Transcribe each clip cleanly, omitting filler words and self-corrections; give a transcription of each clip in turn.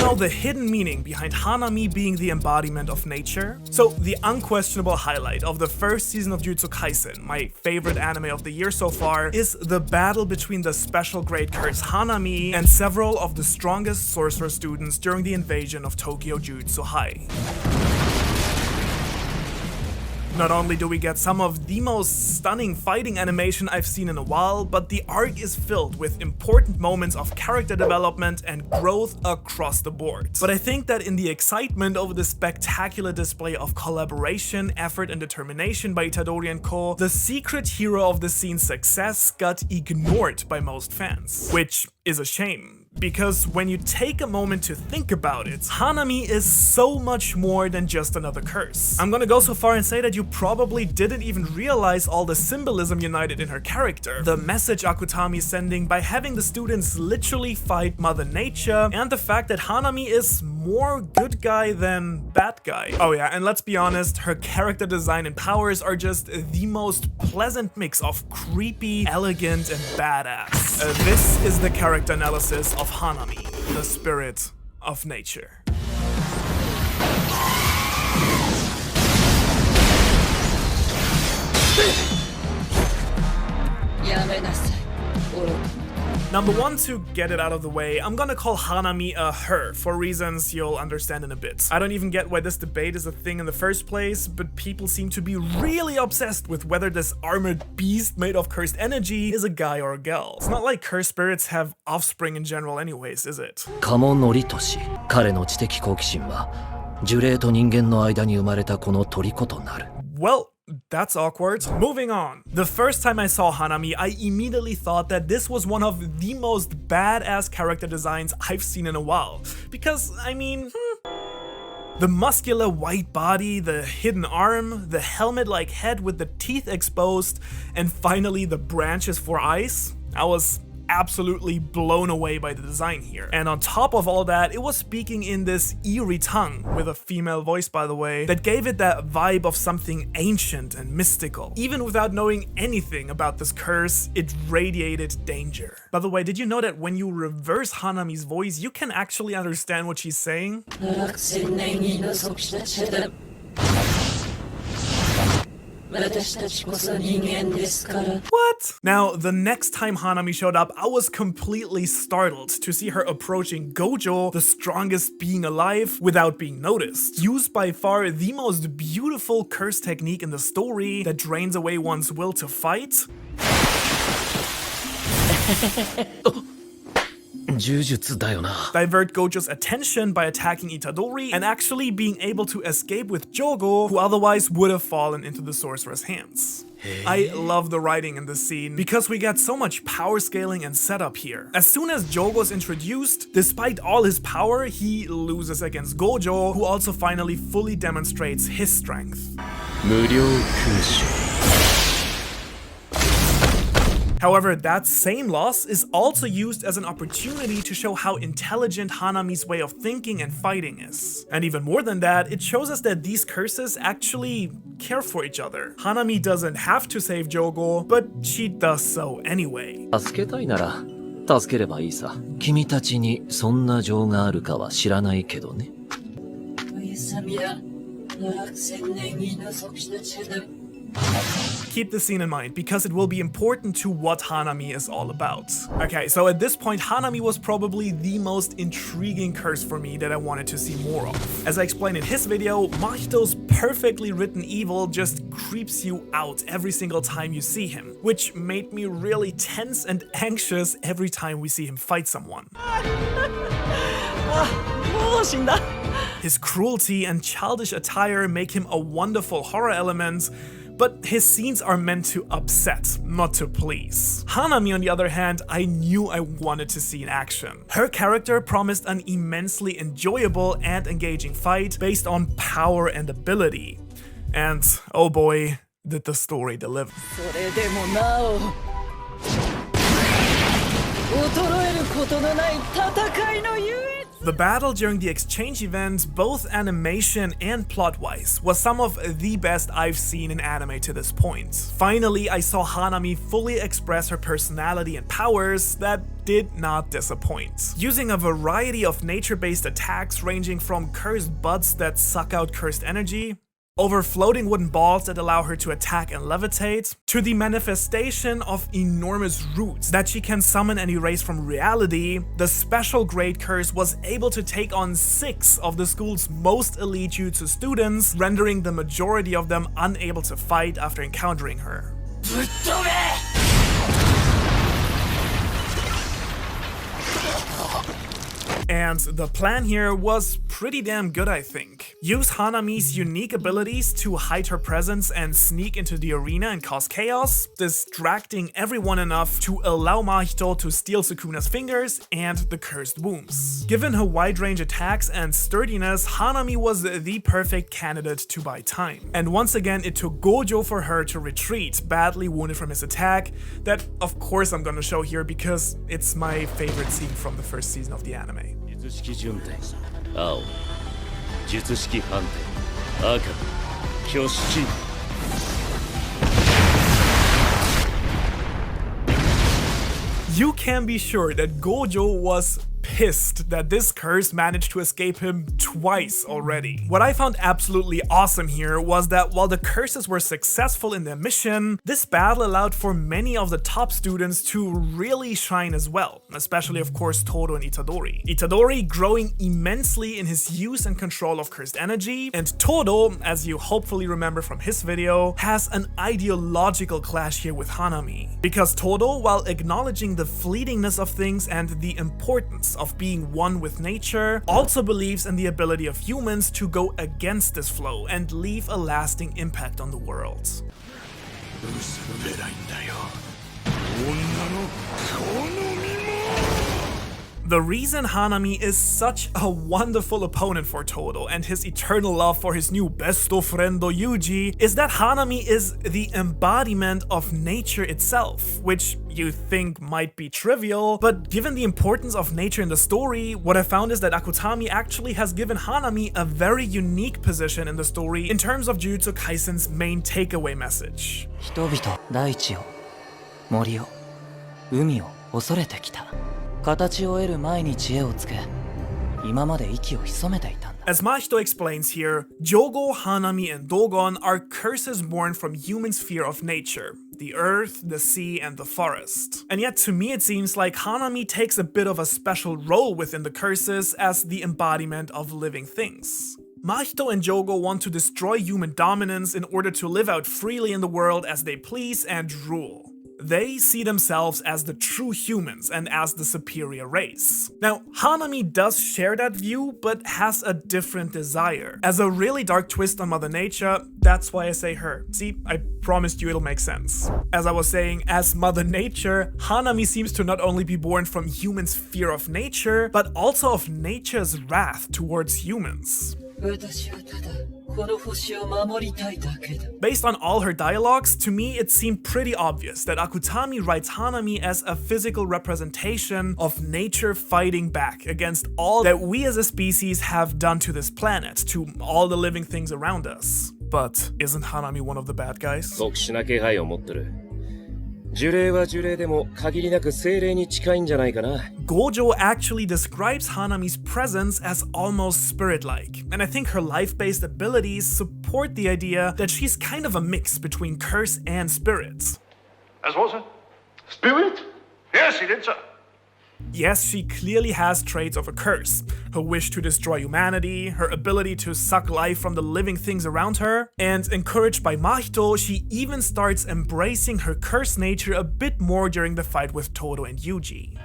know the hidden meaning behind Hanami being the embodiment of nature? So the unquestionable highlight of the first season of Jujutsu Kaisen, my favorite anime of the year so far, is the battle between the special grade curse Hanami and several of the strongest sorcerer students during the invasion of Tokyo Jujutsu High. Not only do we get some of the most stunning fighting animation I've seen in a while, but the arc is filled with important moments of character development and growth across the board. But I think that in the excitement over the spectacular display of collaboration, effort, and determination by Itadori and Co., the secret hero of the scene's success got ignored by most fans, which is a shame. Because when you take a moment to think about it, Hanami is so much more than just another curse. I'm gonna go so far and say that you probably didn't even realize all the symbolism united in her character. The message Akutami is sending by having the students literally fight Mother Nature, and the fact that Hanami is more good guy than bad guy. Oh yeah, and let's be honest, her character design and powers are just the most pleasant mix of creepy, elegant, and badass. This is the character analysis of Hanami, the spirit of nature. Number one, to get it out of the way, I'm gonna call Hanami a her, for reasons you'll understand in a bit. I don't even get why this debate is a thing in the first place, but people seem to be really obsessed with whether this armored beast made of cursed energy is a guy or a girl. It's not like cursed spirits have offspring in general anyways, is it? 𝚘𝚏𝚂𝚂𝚑𝚅彼の知的好奇心は呪霊と人間の間に生まれたこの虜となる。 Well, that's awkward. Moving on. The first time I saw Hanami, I immediately thought that this was one of the most badass character designs I've seen in a while. Because, I mean, the muscular white body, the hidden arm, the helmet-like head with the teeth exposed, and finally the branches for eyes. I was absolutely blown away by the design here. And on top of all that, it was speaking in this eerie tongue, with a female voice by the way, that gave it that vibe of something ancient and mystical. Even without knowing anything about this curse, it radiated danger. By the way, did you know that when you reverse Hanami's voice, you can actually understand what she's saying? What? Now, the next time Hanami showed up, I was completely startled to see her approaching Gojo, the strongest being alive, without being noticed. Used by far the most beautiful curse technique in the story that drains away one's will to fight. Divert Gojo's attention by attacking Itadori and actually being able to escape with Jogo, who otherwise would have fallen into the sorcerer's hands. I love the writing in this scene because we get so much power scaling and setup here. As soon as Jogo's introduced, despite all his power, he loses against Gojo, who also finally fully demonstrates his strength. However, that same loss is also used as an opportunity to show how intelligent Hanami's way of thinking and fighting is. And even more than that, it shows us that these curses actually care for each other. Hanami doesn't have to save Jogo, but she does so anyway. 助けたいなら助ければいいさ。君たちにそんな情があるかは知らないけどね。 Keep the scene in mind, because it will be important to what Hanami is all about. Okay, so at this point, Hanami was probably the most intriguing curse for me that I wanted to see more of. As I explained in his video, Mahito's perfectly written evil just creeps you out every single time you see him, which made me really tense and anxious every time we see him fight someone. His cruelty and childish attire make him a wonderful horror element, but his scenes are meant to upset, not to please. Hanami, on the other hand, I knew I wanted to see in action. Her character promised an immensely enjoyable and engaging fight based on power and ability. And oh boy, did the story deliver. The battle during the exchange event, both animation and plot-wise, was some of the best I've seen in anime to this point. Finally, I saw Hanami fully express her personality and powers that did not disappoint. Using a variety of nature-based attacks ranging from cursed buds that suck out cursed energy, over floating wooden balls that allow her to attack and levitate, to the manifestation of enormous roots that she can summon and erase from reality, the special grade curse was able to take on 6 of the school's most elite Jujutsu students, rendering the majority of them unable to fight after encountering her. And the plan here was pretty damn good, I think. Use Hanami's unique abilities to hide her presence and sneak into the arena and cause chaos, distracting everyone enough to allow Mahito to steal Sukuna's fingers and the cursed wombs. Given her wide range attacks and sturdiness, Hanami was the perfect candidate to buy time. And once again, it took Gojo for her to retreat, badly wounded from his attack, that of course I'm gonna show here because it's my favorite scene from the first season of the anime. 術式順天青術式反転赤挙式 You can be sure that Gojo was pissed that this curse managed to escape him twice already. What I found absolutely awesome here was that while the curses were successful in their mission, this battle allowed for many of the top students to really shine as well, especially of course Todo and Itadori. Itadori growing immensely in his use and control of cursed energy, and Todo, as you hopefully remember from his video, has an ideological clash here with Hanami. Because Todo, while acknowledging the fleetingness of things and the importance of being one with nature, also believes in the ability of humans to go against this flow and leave a lasting impact on the world. The reason Hanami is such a wonderful opponent for Todo and his eternal love for his new besto friendo Yuji is that Hanami is the embodiment of nature itself, which you think might be trivial, but given the importance of nature in the story, what I found is that Akutami actually has given Hanami a very unique position in the story in terms of Jujutsu Kaisen's main takeaway message. 人々大地を森を海を恐れてきた 形を得る前に知恵をつけ今まで息を潜めていたんだ As Mahito explains here, Jogo, Hanami, and Dogon are curses born from humans' fear of nature, the earth, the sea, and the forest. And yet to me it seems like Hanami takes a bit of a special role within the curses as the embodiment of living things. Mahito and Jogo want to destroy human dominance in order to live out freely in the world as they please and rule. They see themselves as the true humans and as the superior race. Now, Hanami does share that view, but has a different desire. As a really dark twist on Mother Nature, that's why I say her. See, I promised you it'll make sense. As I was saying, as Mother Nature, Hanami seems to not only be born from humans' fear of nature, but also of nature's wrath towards humans. Based on all her dialogues, to me it seemed pretty obvious that Akutami writes Hanami as a physical representation of nature fighting back against all that we as a species have done to this planet, to all the living things around us. But isn't Hanami one of the bad guys? 特殊な気配を持ってる 呪霊は呪霊でも限りなく精霊に近いんじゃないかな Gojo actually describes Hanami's presence as almost spirit-like, and I think her life-based abilities support the idea that she's kind of a mix between curse and spirit. As what, sir? Spirit? Yes, he did, sir. Yes, she clearly has traits of a curse. Her wish to destroy humanity, her ability to suck life from the living things around her, and encouraged by Mahito, she even starts embracing her cursed nature a bit more during the fight with Todo and Yuji.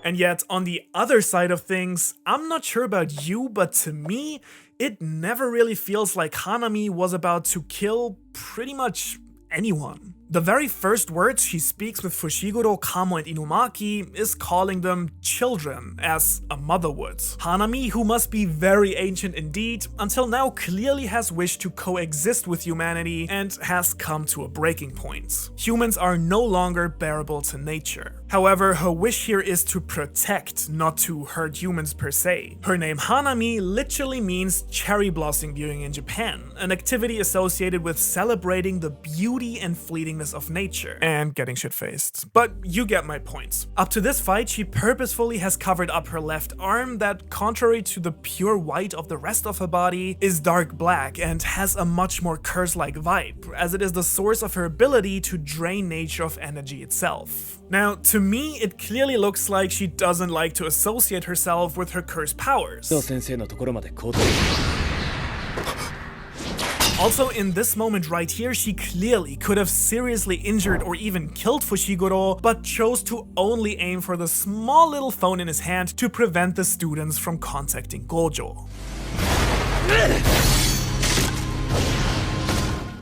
And yet, on the other side of things, I'm not sure about you, but to me, it never really feels like Hanami was about to kill pretty much anyone. The very first words she speaks with Fushiguro, Kamo, and Inumaki is calling them children, as a mother would. Hanami, who must be very ancient indeed, until now clearly has wished to coexist with humanity and has come to a breaking point. Humans are no longer bearable to nature. However, her wish here is to protect, not to hurt humans per se. Her name Hanami literally means cherry blossom viewing in Japan, an activity associated with celebrating the beauty and fleetingness of nature and getting shit-faced. But you get my point. Up to this fight, she purposefully has covered up her left arm that, contrary to the pure white of the rest of her body, is dark black and has a much more curse-like vibe, as it is the source of her ability to drain nature of energy itself. Now, to me, it clearly looks like she doesn't like to associate herself with her cursed powers. Also, in this moment right here, she clearly could have seriously injured or even killed Fushiguro, but chose to only aim for the small little phone in his hand to prevent the students from contacting Gojo.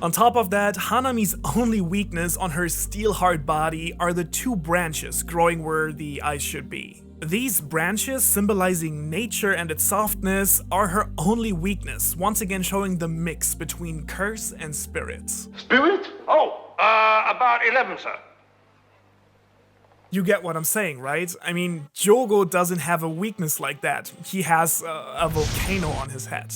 On top of that, Hanami's only weakness on her steel-hard body are the two branches growing where the eyes should be. These branches, symbolizing nature and its softness, are her only weakness, once again showing the mix between curse and spirit. Spirit? Oh, about 11, sir. You get what I'm saying, right? I mean, Jogo doesn't have a weakness like that. He has a volcano on his head.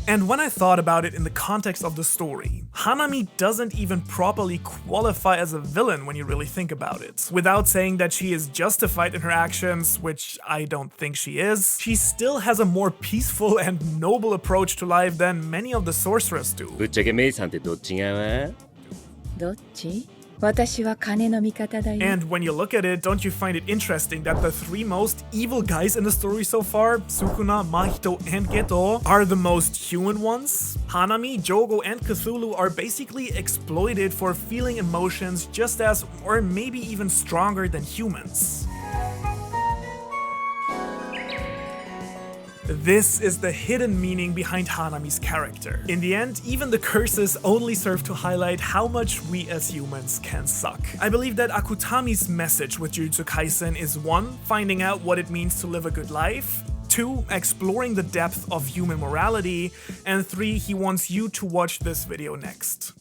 And when I thought about it in the context of the story, Hanami doesn't even properly qualify as a villain when you really think about it. Without saying that she is justified in her actions, which I don't think she is, she still has a more peaceful and noble approach to life than many of the sorcerers do. ぶっちゃけメイさんってどっち側？どっち？私は金の味方だよ。 And when you look at it, don't you find it interesting that the three most evil guys in the story so far, Sukuna, Mahito, and Geto, are the most human ones? Hanami, Jogo, and Cthulhu are basically exploited for feeling emotions just as, or maybe even stronger than humans. This is the hidden meaning behind Hanami's character. In the end, even the curses only serve to highlight how much we as humans can suck. I believe that Akutami's message with Jujutsu Kaisen is 1. Finding out what it means to live a good life, 2. Exploring the depth of human morality, and 3. He wants you to watch this video next.